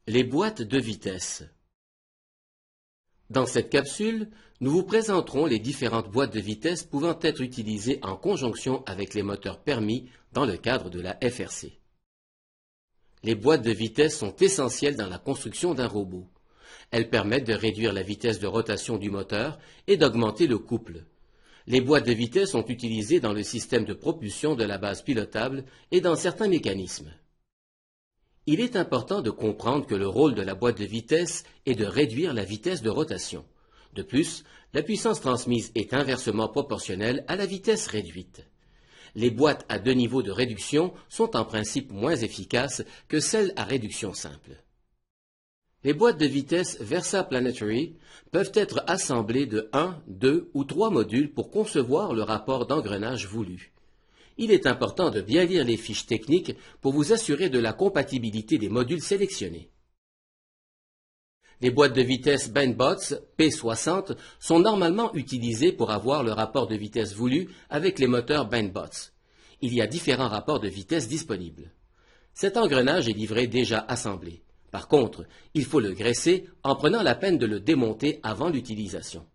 Les boîtes de vitesse. Dans cette capsule, nous vous présenterons les différentes boîtes de vitesse pouvant être utilisées en conjonction avec les moteurs permis dans le cadre de la FRC. Les boîtes de vitesse sont essentielles dans la construction d'un robot. Elles permettent de réduire la vitesse de rotation du moteur et d'augmenter le couple. Les boîtes de vitesse sont utilisées dans le système de propulsion de la base pilotable et dans certains mécanismes. Il est important de comprendre que le rôle de la boîte de vitesse est de réduire la vitesse de rotation. De plus, la puissance transmise est inversement proportionnelle à la vitesse réduite. Les boîtes à deux niveaux de réduction sont en principe moins efficaces que celles à réduction simple. Les boîtes de vitesse Versaplanetary peuvent être assemblées de 1, 2 ou 3 modules pour concevoir le rapport d'engrenage voulu. Il est important de bien lire les fiches techniques pour vous assurer de la compatibilité des modules sélectionnés. Les boîtes de vitesse BendBots P60 sont normalement utilisées pour avoir le rapport de vitesse voulu avec les moteurs BendBots. Il y a différents rapports de vitesse disponibles. Cet engrenage est livré déjà assemblé. Par contre, il faut le graisser en prenant la peine de le démonter avant l'utilisation.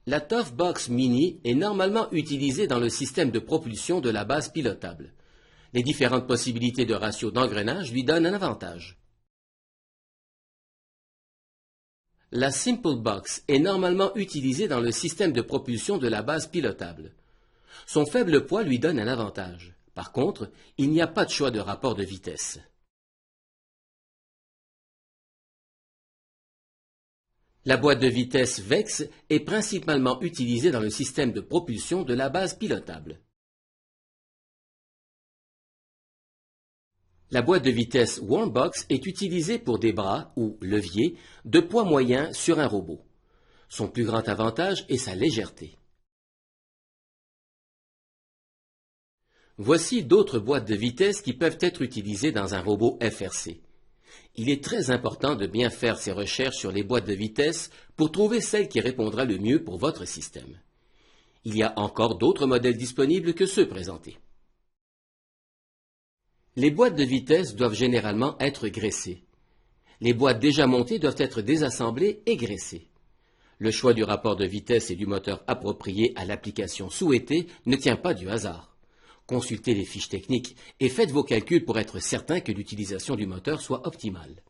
La Toughbox Mini est normalement utilisée dans le système de propulsion de la base pilotable. Les différentes possibilités de ratio d'engrenage lui donnent un avantage. La Simple Box est normalement utilisée dans le système de propulsion de la base pilotable. Son faible poids lui donne un avantage. Par contre, il n'y a pas de choix de rapport de vitesse. La boîte de vitesse VEX est principalement utilisée dans le système de propulsion de la base pilotable. La boîte de vitesse Warmbox est utilisée pour des bras ou leviers de poids moyen sur un robot. Son plus grand avantage est sa légèreté. Voici d'autres boîtes de vitesse qui peuvent être utilisées dans un robot FRC. Il est très important de bien faire ses recherches sur les boîtes de vitesse pour trouver celle qui répondra le mieux pour votre système. Il y a encore d'autres modèles disponibles que ceux présentés. Les boîtes de vitesse doivent généralement être graissées. Les boîtes déjà montées doivent être désassemblées et graissées. Le choix du rapport de vitesse et du moteur approprié à l'application souhaitée ne tient pas du hasard. Consultez les fiches techniques et faites vos calculs pour être certain que l'utilisation du moteur soit optimale.